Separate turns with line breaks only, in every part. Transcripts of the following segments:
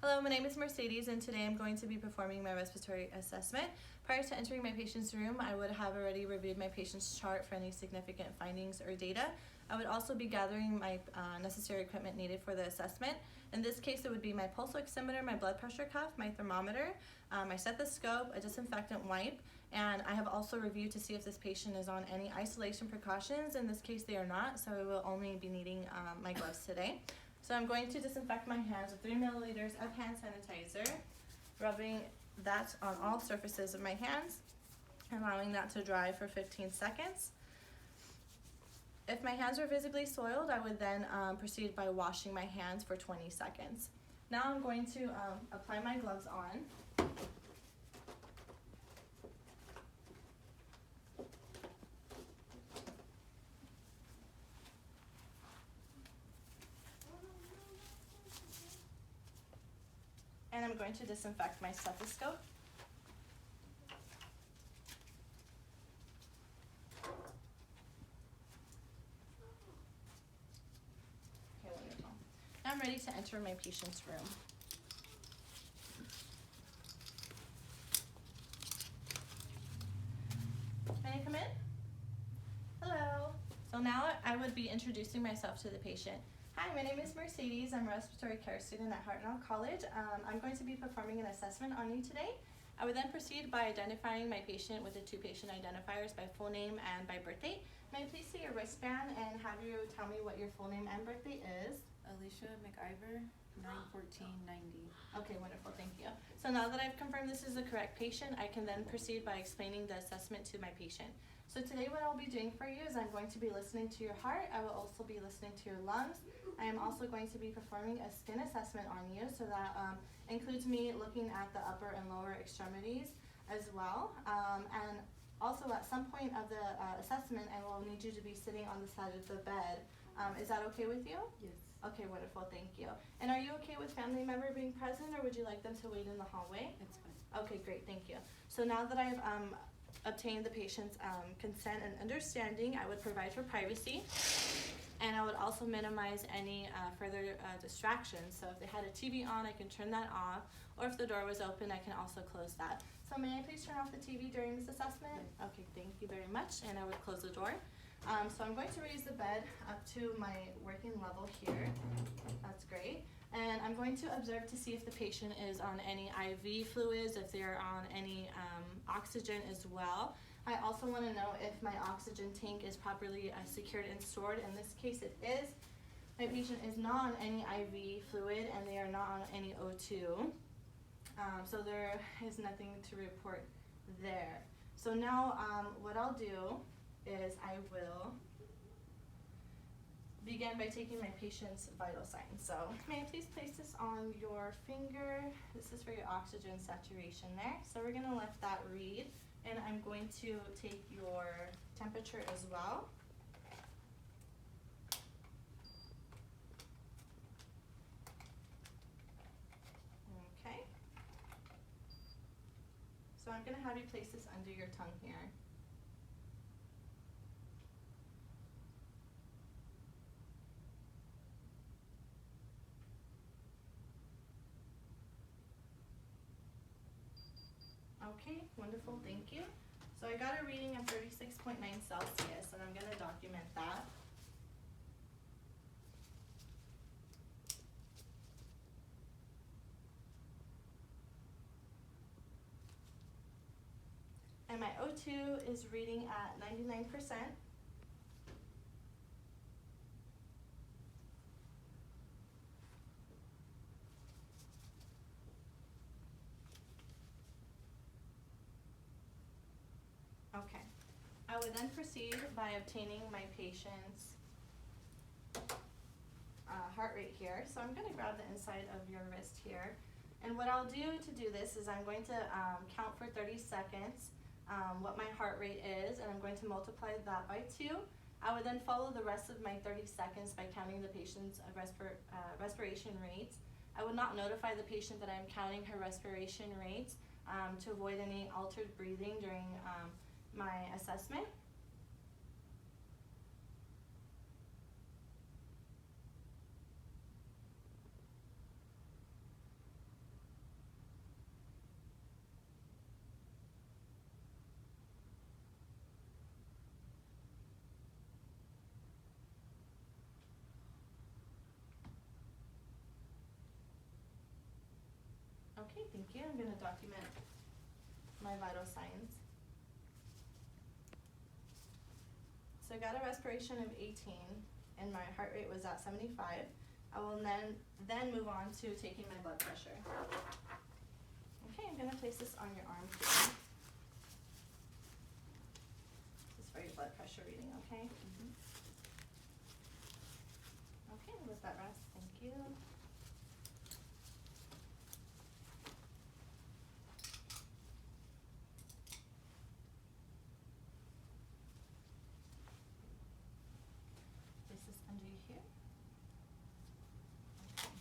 Hello, my name is Mercedes and today I'm going to be performing my respiratory assessment. Prior to entering my patient's room, I would have already reviewed my patient's chart for any significant findings or data. I would also be gathering my necessary equipment needed for the assessment. In this case, it would be my pulse oximeter, my blood pressure cuff, my thermometer, my stethoscope, a disinfectant wipe, and I have also reviewed to see if this patient is on any isolation precautions. In this case, they are not, so I will only be needing my gloves today. So I'm going to disinfect my hands with 3 milliliters of hand sanitizer, rubbing that on all surfaces of my hands, allowing that to dry for 15 seconds. If my hands are visibly soiled, I would then proceed by washing my hands for 20 seconds. Now I'm going to apply my gloves on. And I'm going to disinfect my stethoscope. Okay, wonderful. Now I'm ready to enter my patient's room. May I come in? Hello. So now I would be introducing myself to the patient. Hi, my name is Mercedes. I'm a respiratory care student at Hartnell College. I'm going to be performing an assessment on you today. I would then proceed by identifying my patient with the 2 patient identifiers by full name and by birthday. May I please see your wristband and have you tell me what your full name and birthday is?
Alicia McIver, 9/14/90.
Okay, wonderful, thank you. So now that I've confirmed this is the correct patient, I can then proceed by explaining the assessment to my patient. So today what I'll be doing for you is I'm going to be listening to your heart. I will also be listening to your lungs. I am also going to be performing a skin assessment on you, so that includes me looking at the upper and lower extremities as well. And also at some point of the assessment, I will need you to be sitting on the side of the bed. Is that okay with you?
Yes.
Okay, wonderful, thank you. And are you okay with family member being present, or would you like them to wait in the hallway?
It's fine.
Okay, great, thank you. So now that I've obtained the patient's consent and understanding, I would provide for privacy, and I would also minimize any further distractions. So if they had a TV on, I can turn that off, or if the door was open, I can also close that. So may I please turn off the TV during this assessment?
Yes.
Okay, thank you very much, and I would close the door. So I'm going to raise the bed up to my working level here. That's great. And I'm going to observe to see if the patient is on any IV fluids, if they are on any oxygen as well. I also want to know if my oxygen tank is properly secured and stored. In this case it is. My patient is not on any IV fluid and they are not on any O2. So there is nothing to report there. So now what I'll do is I will begin by taking my patient's vital signs. So may I please place this on your finger? This is for your oxygen saturation there. So we're gonna let that read, and I'm going to take your temperature as well. Okay. So I'm gonna have you place this under your tongue here. Okay, wonderful, thank you. So I got a reading of 36.9 Celsius, and I'm gonna document that. And my O2 is reading at 99%. Okay, I would then proceed by obtaining my patient's heart rate here. So I'm gonna grab the inside of your wrist here. And what I'll do to do this is I'm going to count for 30 seconds what my heart rate is, and I'm going to multiply that by 2. I would then follow the rest of my 30 seconds by counting the patient's respiration rates. I would not notify the patient that I'm counting her respiration rates to avoid any altered breathing during my assessment. Okay, thank you. I'm gonna document my vital signs. So I got a respiration of 18 and my heart rate was at 75. I will then move on to taking my blood pressure. Okay, I'm gonna place this on your arm here. This is for your blood pressure reading, okay?
Mm-hmm.
Okay, let that rest, thank you. Place this under you here. Okay.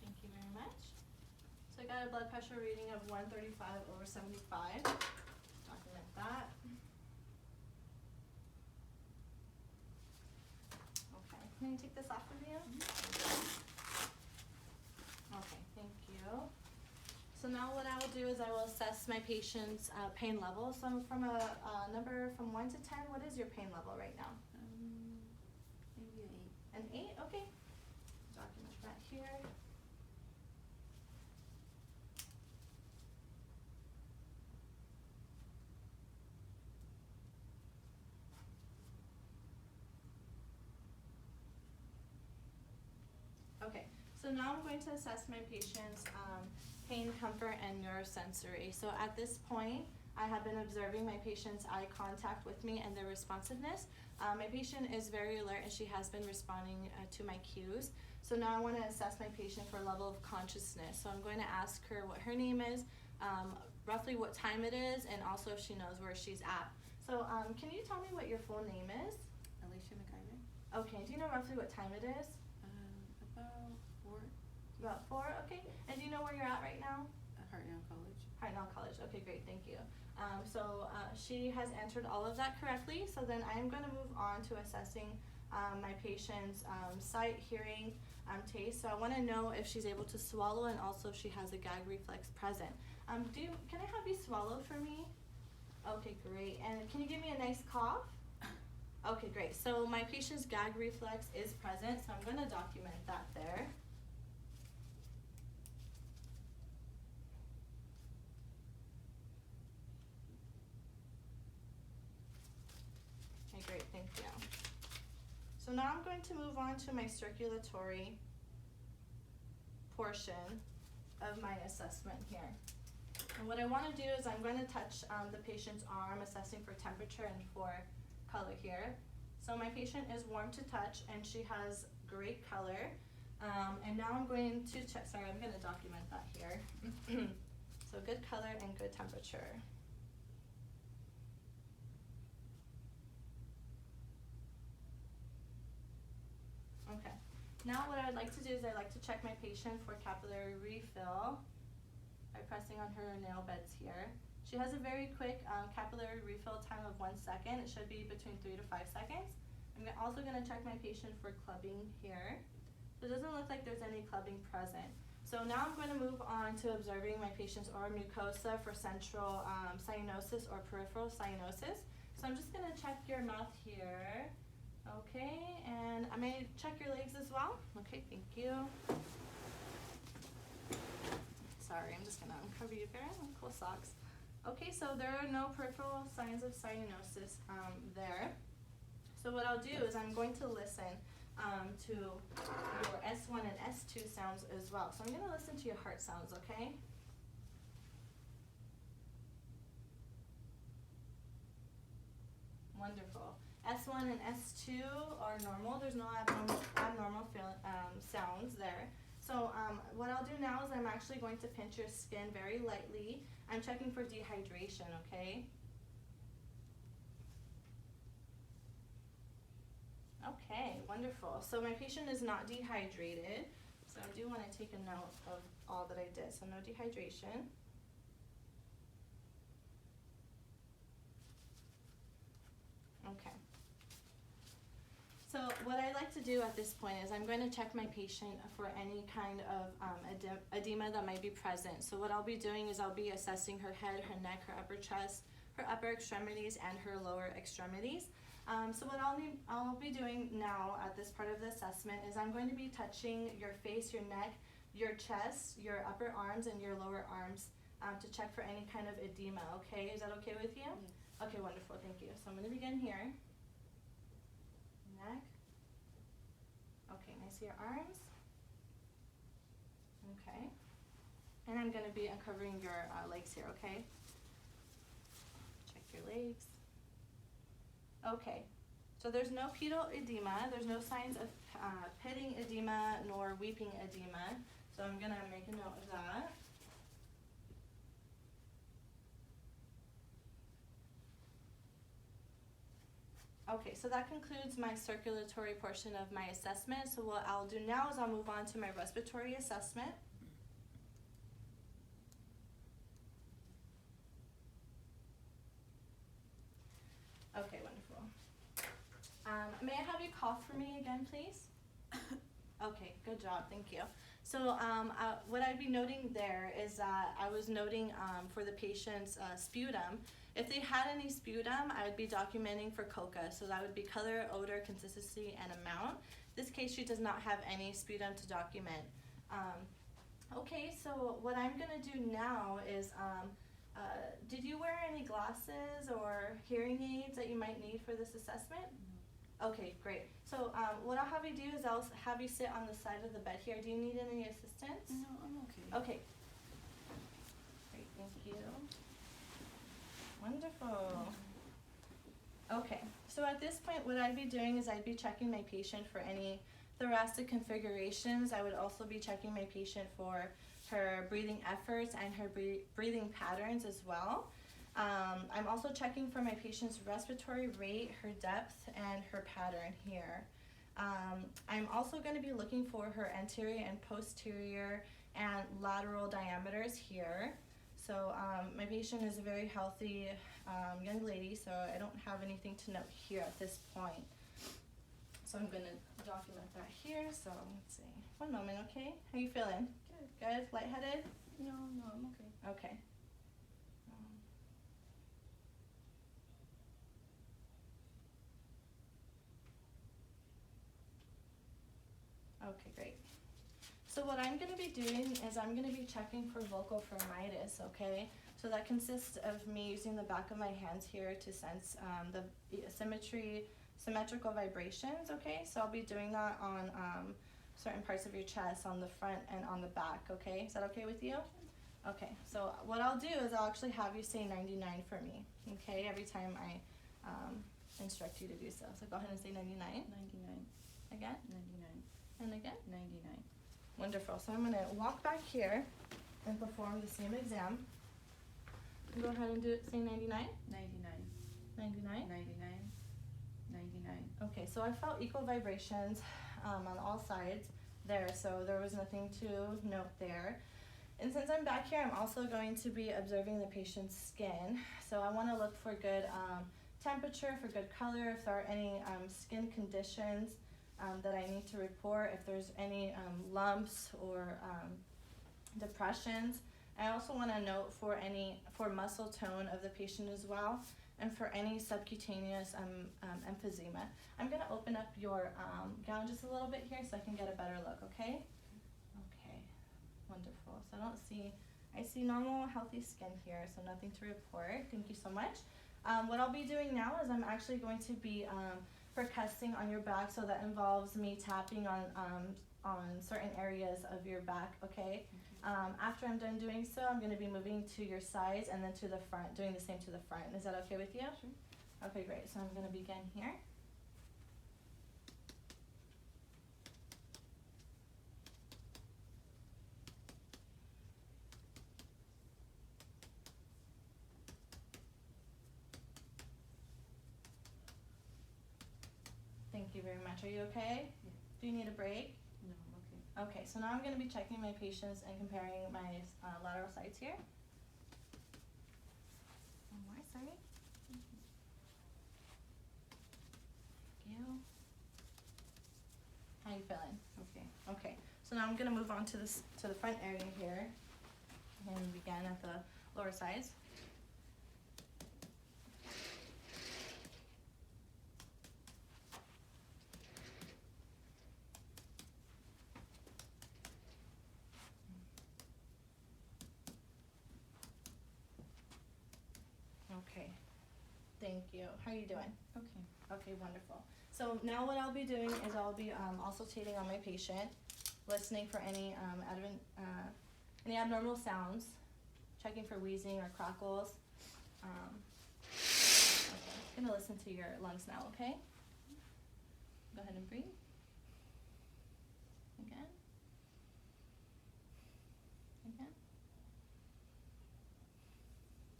Thank you very much. So I got a blood pressure reading of 135/75. Document that. Okay, can you take this off of you? Okay, thank you. So now what I will do is I will assess my patient's pain level. So from a number from 1 to 10, what is your pain level right now?
Maybe an 8.
An 8, okay. Document that here. Okay, so now I'm going to assess my patient's pain, comfort, and neurosensory. So at this point, I have been observing my patient's eye contact with me and their responsiveness. My patient is very alert and she has been responding to my cues. So now I want to assess my patient for level of consciousness. So I'm going to ask her what her name is, roughly what time it is, and also if she knows where she's at. So can you tell me what your full name is?
Alicia McIver.
Okay, do you know roughly what time it is?
About 4.
About 4, okay. And do you know where you're at right now?
Hartnell College.
Hartnell College, okay, great, thank you. So she has answered all of that correctly, so then I'm going to move on to assessing my patient's sight, hearing, taste. So I want to know if she's able to swallow and also if she has a gag reflex present. Can I have you swallow for me? Okay, great. And can you give me a nice cough? Okay, great. So my patient's gag reflex is present, so I'm going to document that there. Okay, great, thank you. So now I'm going to move on to my circulatory portion of my assessment here. And what I want to do is I'm going to touch the patient's arm, assessing for temperature and for color here. So my patient is warm to touch and she has great color. And now I'm going to check, sorry, I'm going to document that here. So good color and good temperature. Okay, now what I'd like to do is I'd like to check my patient for capillary refill by pressing on her nail beds here. She has a very quick capillary refill time of 1 second. It should be between 3 to 5 seconds. I'm also going to check my patient for clubbing here. So it doesn't look like there's any clubbing present. So now I'm going to move on to observing my patient's oral mucosa for central cyanosis or peripheral cyanosis. So I'm just going to check your mouth here. Okay, and I may check your legs as well. Okay, thank you. Sorry, I'm just gonna uncover you there. Cool socks. Okay, so there are no peripheral signs of cyanosis there. So what I'll do is I'm going to listen to your S1 and S2 sounds as well. So I'm gonna listen to your heart sounds, okay? Wonderful. S1 and S2 are normal. There's no abnormal sounds there. So what I'll do now is I'm actually going to pinch your skin very lightly. I'm checking for dehydration, okay? Okay, wonderful. So my patient is not dehydrated. So I do want to take a note of all that I did. So no dehydration. like to do at this point is I'm going to check my patient for any kind of edema that might be present. So what I'll be doing is I'll be assessing her head, her neck, her upper chest, her upper extremities, and her lower extremities. So what I'll be doing now at this part of the assessment is I'm going to be touching your face, your neck, your chest, your upper arms, and your lower arms to check for any kind of edema, okay? Is that okay with you?
Yes.
Okay, wonderful, thank you. So I'm going to begin here. Neck. Okay, and I see your arms. Okay. And I'm going to be uncovering your legs here, okay? Check your legs. Okay, so there's no pedal edema. There's no signs of pitting edema nor weeping edema. So I'm going to make a note of that. Okay, so that concludes my circulatory portion of my assessment. So what I'll do now is I'll move on to my respiratory assessment. Okay, wonderful. May I have you cough for me again, please? Okay, good job, thank you. So what I'd be noting there is that I was noting for the patient's sputum. If they had any sputum, I would be documenting for COCA. So that would be color, odor, consistency, and amount. In this case, she does not have any sputum to document. Okay, so what I'm gonna do now is, did you wear any glasses or hearing aids that you might need for this assessment?
No.
Okay, great. So what I'll have you do is I'll have you sit on the side of the bed here. Do you need any assistance?
No, I'm okay.
Okay. Great, thank you. Wonderful. Okay, so at this point what I'd be doing is I'd be checking my patient for any thoracic configurations. I would also be checking my patient for her breathing efforts and her breathing patterns as well. I'm also checking for my patient's respiratory rate, her depth, and her pattern here. I'm also going to be looking for her anterior and posterior and lateral diameters here. So my patient is a very healthy young lady, so I don't have anything to note here at this point. So I'm going to document that here. So let's see. One moment, okay? How you feeling?
Good.
Good? Lightheaded?
No, I'm okay.
Okay. Okay, great. So what I'm going to be doing is I'm going to be checking for vocal firmitis, okay? So that consists of me using the back of my hands here to sense the symmetrical vibrations, okay? So I'll be doing that on certain parts of your chest, on the front and on the back, okay? Is that okay with you? Okay, so what I'll do is I'll actually have you say 99 for me, okay? Every time I instruct you to do so. So go ahead and say 99.
99.
Again?
99.
And again?
99.
Wonderful. So I'm going to walk back here and perform the same exam. Go ahead and do it. Say 99.
99.
99.
99. 99.
Okay, so I felt equal vibrations on all sides there, so there was nothing to note there. And since I'm back here, I'm also going to be observing the patient's skin. So I want to look for good temperature, for good color, if there are any skin conditions that I need to report, if there's any lumps or depressions. I also want to note for muscle tone of the patient as well, and for any subcutaneous emphysema. I'm going to open up your gown just a little bit here so I can get a better look, okay? Okay, wonderful. So I see normal, healthy skin here, so nothing to report. Thank you so much. What I'll be doing now is I'm actually going to be percussing on your back, so that involves me tapping on certain areas of your back, okay? After I'm done doing so, I'm going to be moving to your sides and then to the front, doing the same to the front. Is that okay with you?
Sure.
Okay, great. So I'm going to begin here. Thank you very much. Are you okay?
Yeah.
Do you need a break?
No, I'm okay.
Okay, so now I'm going to be checking my patients and comparing my lateral sides here. One more, sorry. Thank you. feeling?
Okay.
Okay, so now I'm gonna move on to the front area here and begin at the lower sides. Okay, thank you. How are you doing?
Okay.
Okay, wonderful. So now what I'll be doing is I'll be auscultating on my patient, listening for any abnormal sounds, checking for wheezing or crackles. Okay, I'm gonna listen to your lungs now, okay? Go ahead and breathe. Again. Again.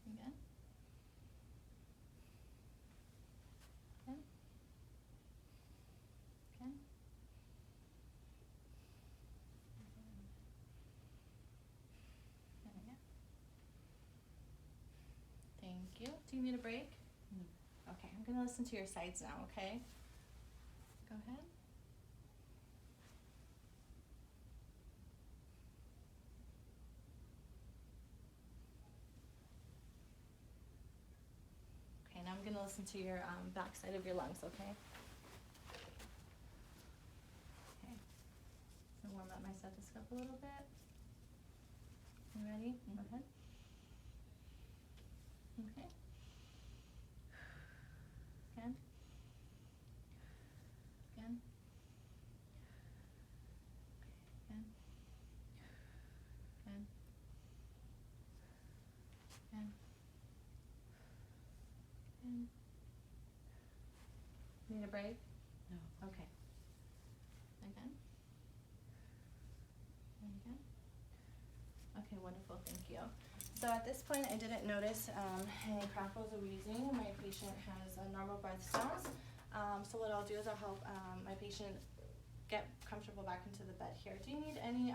Again. Again. Again. And again. Thank you. Do you need a break?
No.
Okay, I'm gonna listen to your sides now, okay? Go ahead. Okay, now I'm gonna listen to your back side of your lungs, okay? Okay. So warm up my stethoscope a little bit. You ready? Go ahead. Okay. Again. Again. Again. Again. Again. Again. Need a break?
No.
Okay. Again. And again. Okay, wonderful, thank you. So at this point, I didn't notice any crackles or wheezing. My patient has normal breath sounds. So what I'll do is I'll help my patient get comfortable back into the bed here. Do you need any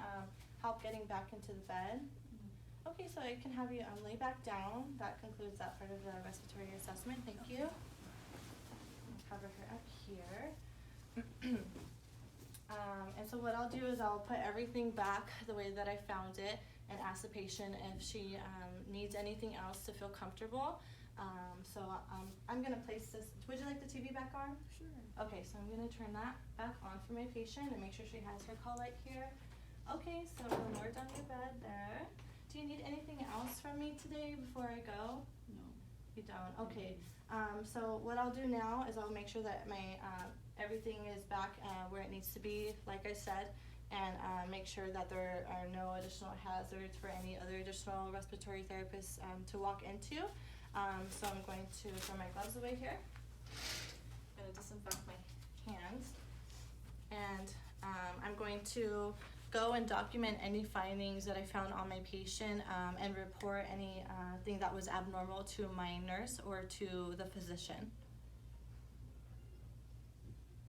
help getting back into the bed?
No.
Okay, so I can have you lay back down. That concludes that part of the respiratory assessment. Thank you. I'll cover her up here. And so what I'll do is I'll put everything back the way that I found it and ask the patient if she needs anything else to feel comfortable. I'm gonna place this, would you like the TV back on?
Sure.
Okay, so I'm gonna turn that back on for my patient and make sure she has her call light here. Okay, so lower down your bed there. Do you need anything else from me today before I go?
No.
You don't? Okay. So what I'll do now is I'll make sure that my everything is back where it needs to be, like I said, and make sure that there are no additional hazards for any other additional respiratory therapists to walk into. So I'm going to throw my gloves away here. I'm going to disinfect my hands. And I'm going to go and document any findings that I found on my patient and report anything that was abnormal to my nurse or to the physician.